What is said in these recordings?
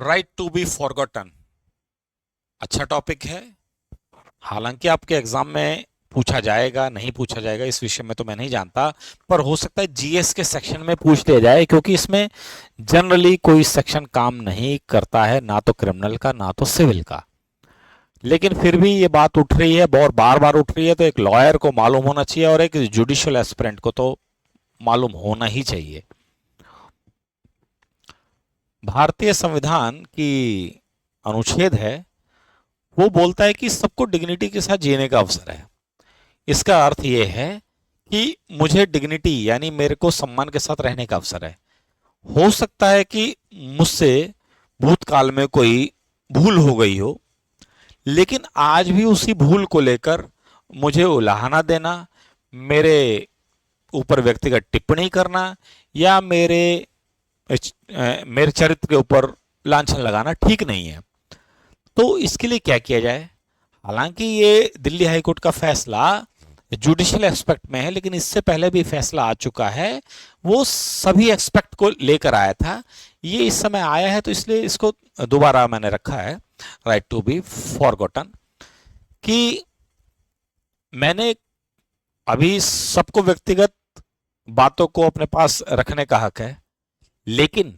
Right to be forgotten. अच्छा topic है। हालांकि आपके एग्जाम में पूछा जाएगा नहीं पूछा जाएगा इस विषय में तो मैं नहीं जानता, पर हो सकता है जीएस के सेक्शन में पूछ लिया जाए, क्योंकि इसमें जनरली कोई सेक्शन काम नहीं करता है, ना तो क्रिमिनल का ना तो सिविल का। लेकिन फिर भी ये बात उठ रही है और बार बार उठ रही है, तो एक लॉयर को मालूम होना चाहिए और एक जुडिशियल एस्पिरेंट को तो मालूम होना ही चाहिए। भारतीय संविधान की अनुच्छेद है, वो बोलता है कि सबको डिग्निटी के साथ जीने का अवसर है। इसका अर्थ ये है कि मुझे डिग्निटी यानी मेरे को सम्मान के साथ रहने का अवसर है। हो सकता है कि मुझसे भूतकाल में कोई भूल हो गई हो, लेकिन आज भी उसी भूल को लेकर मुझे उलाहना देना, मेरे ऊपर व्यक्तिगत टिप्पणी करना या मेरे चरित्र के ऊपर लांछन लगाना ठीक नहीं है। तो इसके लिए क्या किया जाए? हालांकि ये दिल्ली हाईकोर्ट का फैसला जुडिशियल एस्पेक्ट में है, लेकिन इससे पहले भी फैसला आ चुका है। वो सभी एक्सपेक्ट को लेकर आया था। ये इस समय आया है तो इसलिए इसको दोबारा मैंने रखा है, राइट टू बी फॉरगॉटन। कि मैंने अभी सबको व्यक्तिगत बातों को अपने पास रखने का हक है, लेकिन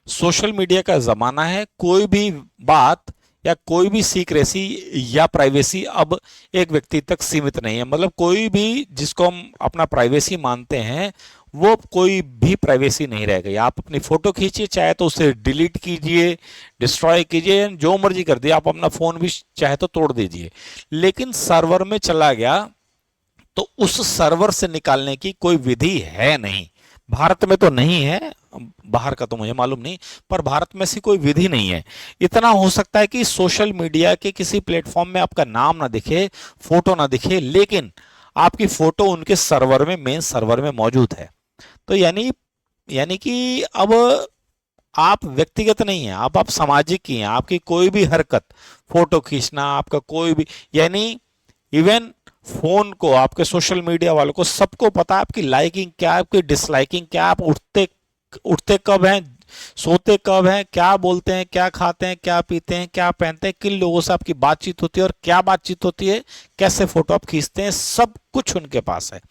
सोशल मीडिया का जमाना है, कोई भी बात या कोई भी सीक्रेसी या प्राइवेसी अब एक व्यक्ति तक सीमित नहीं है। मतलब कोई भी जिसको हम अपना प्राइवेसी मानते हैं, वो कोई भी प्राइवेसी नहीं रह गई। आप अपनी फोटो खींचिए, चाहे तो उसे डिलीट कीजिए, डिस्ट्रॉय कीजिए, जो मर्जी कर दिए। आप अपना फोन भी चाहे तो तोड़ दीजिए, लेकिन सर्वर में चला गया तो उस सर्वर से निकालने की कोई विधि है नहीं। भारत में तो नहीं है, बाहर का तो मुझे मालूम नहीं, पर भारत में ऐसी कोई विधि नहीं है। इतना हो सकता है कि सोशल मीडिया के किसी प्लेटफॉर्म में आपका नाम ना दिखे, फोटो ना दिखे, लेकिन आपकी फोटो उनके सर्वर में, मेन सर्वर में मौजूद है। तो यानी यानी कि अब आप व्यक्तिगत नहीं है, आप सामाजिक ही हैं। आपकी कोई भी हरकत, फोटो खींचना, आपका कोई भी, यानी इवन फोन को, आपके सोशल मीडिया वालों को सबको पता है आपकी लाइकिंग क्या है, आपकी डिसलाइकिंग क्या है, आप उठते उठते कब हैं, सोते कब हैं, क्या बोलते हैं, क्या खाते हैं, क्या पीते हैं, क्या पहनते हैं, किन लोगों से आपकी बातचीत होती है और क्या बातचीत होती है, कैसे फोटो आप खींचते हैं, सब कुछ उनके पास है।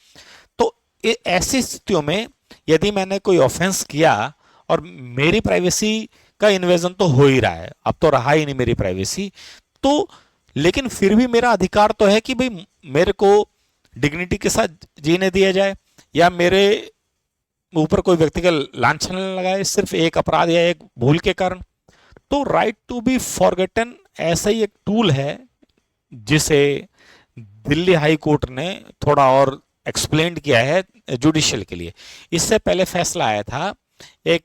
तो ऐसी स्थितियों में यदि मैंने कोई ऑफेंस किया और मेरी प्राइवेसी का इन्वेजन तो हो ही रहा है, अब तो रहा ही नहीं मेरी प्राइवेसी, तो लेकिन फिर भी मेरा अधिकार तो है कि भाई मेरे को डिग्निटी के साथ जीने दिया जाए, या मेरे ऊपर कोई व्यक्तिगत लांछन न लगाए सिर्फ एक अपराध या एक भूल के कारण। तो राइट टू बी फॉरगेटन ऐसा ही एक टूल है, जिसे दिल्ली हाई कोर्ट ने थोड़ा और एक्सप्लेन किया है जुडिशियल के लिए। इससे पहले फैसला आया था, एक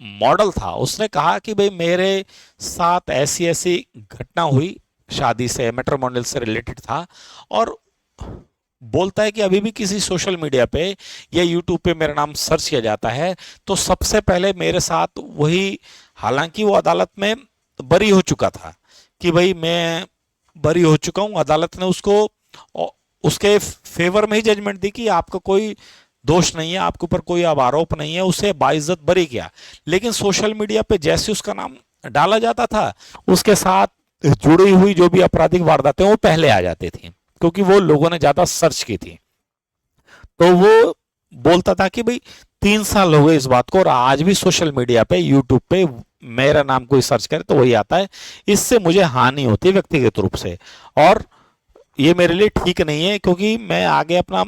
मॉडल था, उसने कहा कि भाई मेरे साथ ऐसी ऐसी घटना हुई, शादी से, मैट्रिमोनियल से रिलेटेड था, और बोलता है कि अभी भी किसी सोशल मीडिया पे या यूट्यूब पे मेरा नाम सर्च किया जाता है तो सबसे पहले मेरे साथ वही, हालांकि वो अदालत में बरी हो चुका था कि भाई मैं बरी हो चुका हूं, अदालत ने उसको उसके फेवर में ही जजमेंट दी कि आपका कोई दोष नहीं है, आपके ऊपर कोई अब आरोप नहीं है, उसे बाइज्जत बरी किया। लेकिन सोशल मीडिया पे जैसे उसका नाम डाला जाता था, उसके साथ जुड़ी हुई जो भी आपराधिक वारदातें वो पहले आ जाती थी, क्योंकि वो लोगों ने ज्यादा सर्च की थी। तो वो बोलता था कि भाई 3 साल हो गए इस बात को, और आज भी सोशल मीडिया पे, यूट्यूब पे मेरा नाम कोई सर्च करे तो वही आता है। इससे मुझे हानि होती है व्यक्तिगत रूप से, और ये मेरे लिए ठीक नहीं है, क्योंकि मैं आगे अपना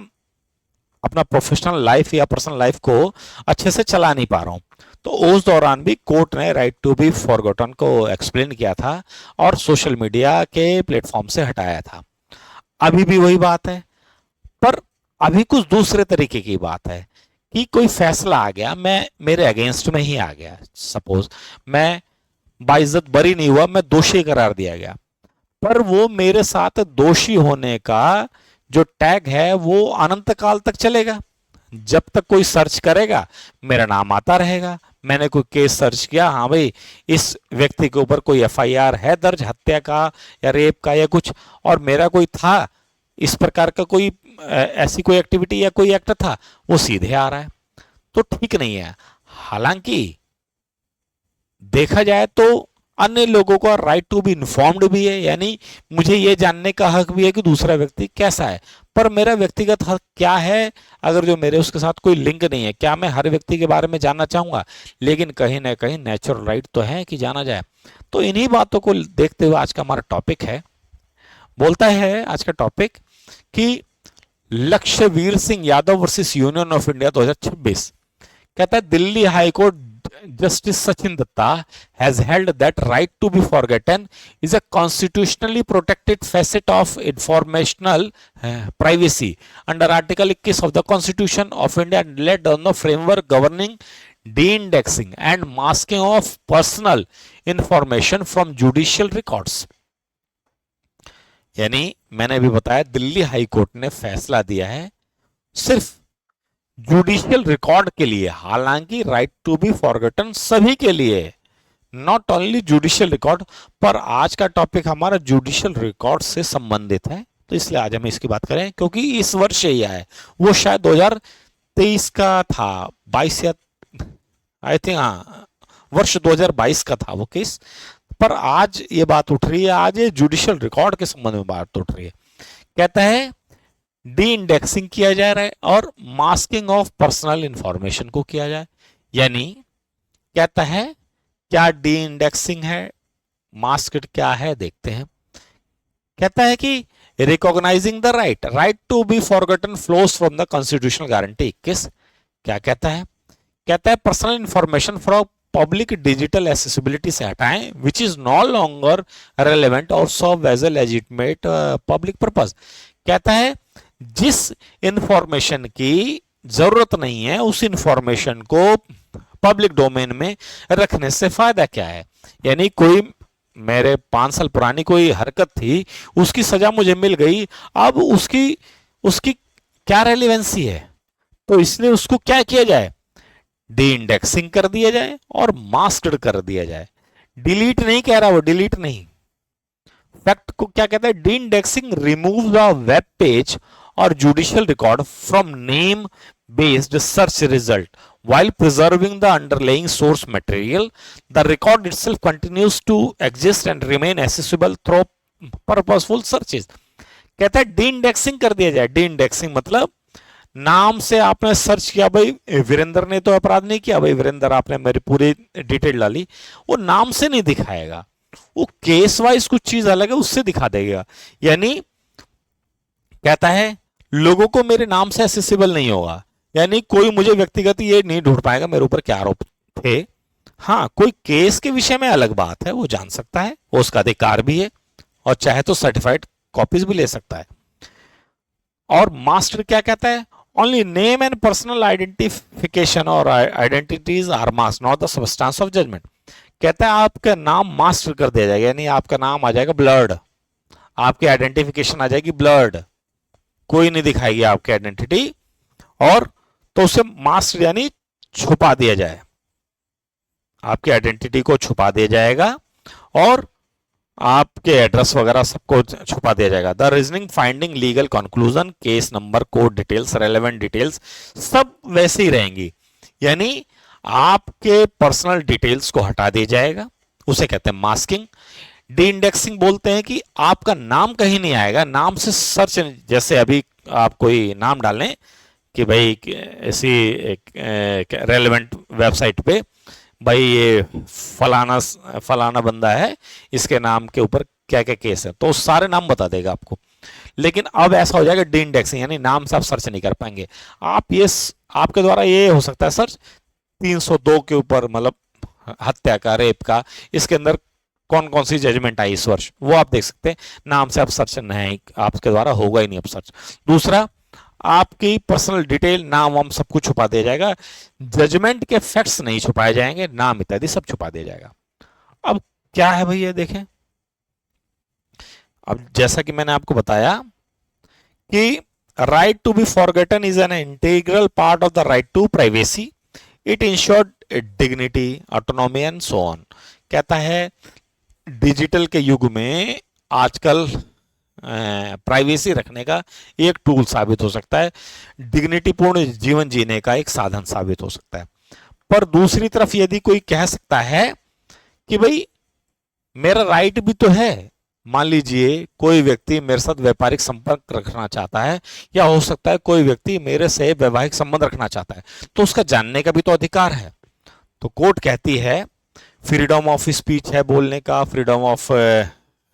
अपना प्रोफेशनल लाइफ या पर्सनल लाइफ को अच्छे से चला नहीं पा रहा हूं। तो उस दौरान भी कोर्ट ने राइट टू बी फॉरगॉटन को एक्सप्लेन किया था और सोशल मीडिया के प्लेटफॉर्म से हटाया था। अभी भी वही बात है, पर अभी कुछ दूसरे तरीके की बात है कि कोई फैसला आ गया, मैं मेरे अगेंस्ट में ही आ गया, सपोज मैं बाइज्जत बरी नहीं हुआ, मैं दोषी करार दिया गया, पर वो मेरे साथ दोषी होने का जो टैग है वो अनंत काल तक चलेगा। जब तक कोई सर्च करेगा मेरा नाम आता रहेगा। मैंने कोई केस सर्च किया, हाँ भाई इस व्यक्ति के ऊपर कोई एफआईआर है दर्ज, हत्या का या रेप का या कुछ, और मेरा कोई था इस प्रकार का कोई ऐसी कोई एक्टिविटी या कोई एक्ट था, वो सीधे आ रहा है, तो ठीक नहीं है। हालांकि देखा जाए तो अन्य लोगों का राइट टू बी इन्फॉर्म्ड भी है, यानी मुझे ये जानने का हक भी है कि दूसरा व्यक्ति कैसा है। पर मेरा व्यक्तिगत हक क्या है, अगर जो मेरे उसके साथ कोई लिंक नहीं है, क्या मैं हर व्यक्ति के बारे में जानना चाहूंगा? लेकिन कहीं ना कहीं नेचुरल राइट तो है कि जाना जाए। तो इन्हीं बातों को देखते हुए आज का हमारा टॉपिक है, बोलता है आज का टॉपिक कि Lakshyaveer Singh Yadav versus union of India 2026। कहता है Delhi high court justice Sachin Datta has held that right to be forgotten is a constitutionally protected facet of informational privacy under Article 21 of the Constitution of India and laid down the framework governing de-indexing and masking of personal information from judicial records। यानी मैंने अभी बताया Delhi high court ने फैसला दिया है सिर्फ judicial record के लिए, हालांकि राइट टू बी फॉरगॉटन सभी के लिए, नॉट ओनली जुडिशियल रिकॉर्ड। पर आज का टॉपिक हमारा जुडिशियल रिकॉर्ड से संबंधित है, तो इसलिए आज हम इसकी बात करें, क्योंकि इस वर्ष ही है, वो शायद 2023 का था, 22 या आई थिंक, हाँ वर्ष 2022 का था वो केस। पर आज ये बात उठ रही है, आज ये जुडिशियल रिकॉर्ड के संबंध में बात उठ रही है। कहता है डी इंडेक्सिंग किया जा रहा है और मास्किंग ऑफ पर्सनल इंफॉर्मेशन को किया जाए। यानी कहता है क्या डी इंडेक्सिंग है, मास्क्ड क्या है, देखते हैं। कहता है कि recognising the right to be forgotten flows from the constitutional guarantee 21। क्या कहता है? कहता है personal information from public digital accessibility से हटाएं which is no longer relevant और serve as a legitimate public purpose. कहता है जिस इंफॉर्मेशन की जरूरत नहीं है उस इंफॉर्मेशन को पब्लिक डोमेन में रखने से फायदा क्या है। यानी कोई मेरे 5 साल पुरानी कोई हरकत थी, उसकी सजा मुझे मिल गई, अब उसकी उसकी क्या रेलेवेंसी है, तो इसलिए उसको क्या किया जाए, डी इंडेक्सिंग कर दिया जाए और मास्क्ड कर दिया जाए। डिलीट नहीं कह रहा वो, डिलीट नहीं, फैक्ट को क्या कहता है, deindexing remove the web page और judicial record from name based search result while preserving the underlying source material. The record itself continues to exist and remain accessible through purposeful searches। कहता है D indexing कर दिया जाए। D indexing मतलब नाम से आपने सर्च किया, भाई वीरेंद्र ने तो अपराध नहीं किया, भाई वीरेंद्र आपने मेरी पूरी डिटेल डाली, वो नाम से नहीं दिखाएगा, वो केस वाइज कुछ चीज अलग है उससे दिखा देगा। यानी कहता है लोगों को मेरे नाम से एक्सेसिबल नहीं होगा, यानी कोई मुझे व्यक्तिगत ये नहीं ढूंढ पाएगा मेरे ऊपर क्या आरोप थे। हाँ, कोई केस के विषय में अलग बात है, वो जान सकता है, वो उसका अधिकार भी है, और चाहे तो सर्टिफाइड कॉपीज भी ले सकता है। और मास्टर क्या कहता है, only name and personal identification और identities are mask not the substance of judgment. कहता है आपका नाम मास्टर कर दिया जाएगा, यानी आपका नाम आ जाएगा ब्लर्ड, आपकी आइडेंटिफिकेशन आ जाएगी ब्लर्ड, कोई नहीं दिखाएगी आपकी आइडेंटिटी, और तो उसे मास्क यानी छुपा दिया जाए, आपकी आइडेंटिटी को छुपा दिया जाएगा और आपके एड्रेस वगैरह सबको छुपा दिया जाएगा। The reasoning, finding, legal conclusion, case number, court details, relevant details सब वैसे ही रहेंगी, यानी आपके पर्सनल डिटेल्स को हटा दिया जाएगा, उसे कहते हैं मास्किंग। डी इंडेक्सिंग बोलते हैं कि आपका नाम कहीं नहीं आएगा, नाम से सर्च, जैसे अभी आप कोई नाम डालें कि भाई ऐसी रेलेवेंट वेबसाइट पे भाई ये फलाना बंदा है, इसके नाम के ऊपर क्या क्या केस है, तो सारे नाम बता देगा आपको। लेकिन अब ऐसा हो जाएगा डी इंडेक्सिंग, यानी नाम से आप सर्च नहीं कर पाएंगे। आप ये आपके द्वारा ये हो सकता है सर्च 302 के ऊपर, मतलब हत्या का, रेप का, इसके अंदर कौन कौन सी जजमेंट आई इस वर्ष, वो आप देख सकते हैं। नाम से आप सर्च नहीं, आपके द्वारा होगा ही नहीं अब सर्च। दूसरा, आपकी पर्सनल डिटेल, नाम वाम सब कुछ छुपा दिया जाएगा, जजमेंट के फैक्ट्स नहीं छुपाए जाएंगे, नाम इत्यादि सब छुपा दिया जाएगा। अब क्या है भैया, देखें, अब जैसा कि मैंने आपको बताया कि right to be forgotten is an integral part of the right to privacy, it ensured dignity, autonomy and so on. कहता है डिजिटल के युग में आजकल प्राइवेसी रखने का एक टूल साबित हो सकता है, डिग्निटी पूर्ण जीवन जीने का एक साधन साबित हो सकता है। पर दूसरी तरफ यदि कोई कह सकता है कि भाई मेरा राइट भी तो है। मान लीजिए कोई व्यक्ति मेरे साथ व्यापारिक संपर्क रखना चाहता है, या हो सकता है कोई व्यक्ति मेरे से वैवाहिक संबंध रखना चाहता है, तो उसका जानने का भी तो अधिकार है। तो कोर्ट कहती है फ्रीडम ऑफ स्पीच है, बोलने का, फ्रीडम ऑफ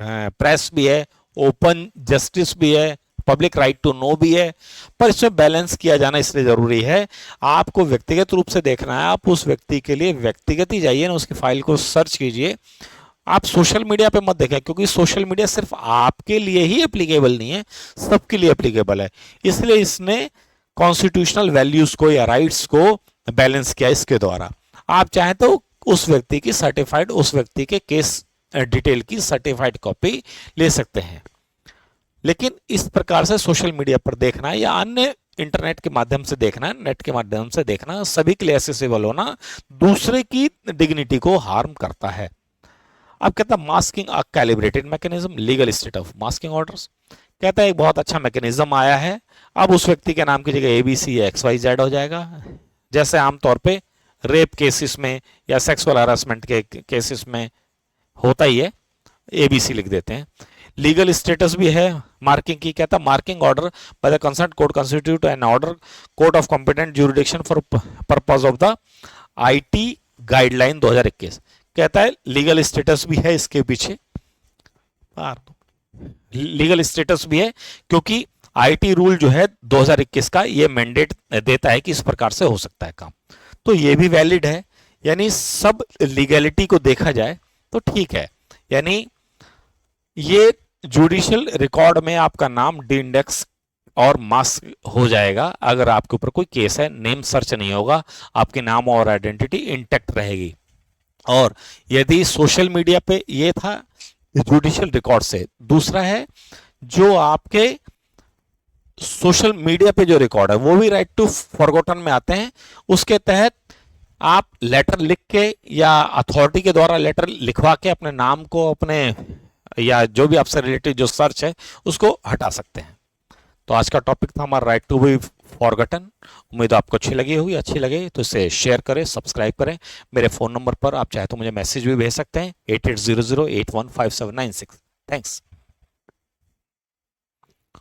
प्रेस भी है, ओपन जस्टिस भी है, पब्लिक राइट टू नो भी है, पर इसमें बैलेंस किया जाना इसलिए जरूरी है। आपको व्यक्तिगत रूप से देखना है, आप उस व्यक्ति के लिए व्यक्तिगत ही जाइए ना, उसकी फाइल को सर्च कीजिए। आप सोशल मीडिया पे मत देखें, क्योंकि सोशल मीडिया सिर्फ आपके लिए ही एप्लीकेबल नहीं है, सबके लिए एप्लीकेबल है। इसलिए इसने कॉन्स्टिट्यूशनल वैल्यूज को या राइट्स को बैलेंस किया इसके द्वारा। आप चाहें तो उस व्यक्ति की सर्टिफाइड, उस व्यक्ति के केस डिटेल की सर्टिफाइड कॉपी ले सकते हैं। लेकिन इस प्रकार से सोशल मीडिया पर देखना या अन्य इंटरनेट के माध्यम से देखना, नेट के माध्यम से देखना, सभी के लिए एक्सेसिबल होना दूसरे की डिग्निटी को हार्म करता है। अब कहता है masking a calibrated mechanism, legal state of masking orders. कहता है एक बहुत अच्छा मैकेनिज्म आया है, अब उस व्यक्ति के नाम की जगह ABC या XYZ हो जाएगा। जैसे आमतौर पे रेप केसेस में या सेक्सुअल हरासमेंट के केसेस में होता ही है, ABC लिख देते हैं। लीगल स्टेटस भी है मार्किंग की। कहता है marking order by the concerned court constitute an order court of competent jurisdiction for purpose of the IT guideline 2021। कहता है लीगल स्टेटस भी है इसके पीछे, लीगल स्टेटस भी है क्योंकि IT रूल जो है 2021 का ये मैंडेट देता है कि इस प्रकार से हो सकता है काम, तो ये भी वैलिड है। यानी सब लीगैलिटी को देखा जाए तो ठीक है। यानी ये जुडिशियल रिकॉर्ड में आपका नाम डी इंडेक्स और मास्क हो जाएगा अगर आपके ऊपर कोई केस है, नेम सर्च नहीं होगा, आपके नाम और आइडेंटिटी इंटैक्ट रहेगी। और यदि सोशल मीडिया पे ये था जुडिशियल रिकॉर्ड से, दूसरा है जो आपके सोशल मीडिया पे जो रिकॉर्ड है वो भी राइट टू फॉरगॉटन में आते हैं। उसके तहत आप लेटर लिख के या अथॉरिटी के द्वारा लेटर लिखवा के अपने नाम को, अपने या जो भी आपसे रिलेटेड जो सर्च है उसको हटा सकते हैं। तो आज का टॉपिक था हमारा राइट टू बी फॉरगॉटन। उम्मीद आपको अच्छी लगी होगी, अच्छी लगे तो इसे शेयर करें, सब्सक्राइब करें। मेरे फोन नंबर पर आप चाहे तो मुझे मैसेज भी भेज सकते हैं 8800815796। थैंक्स।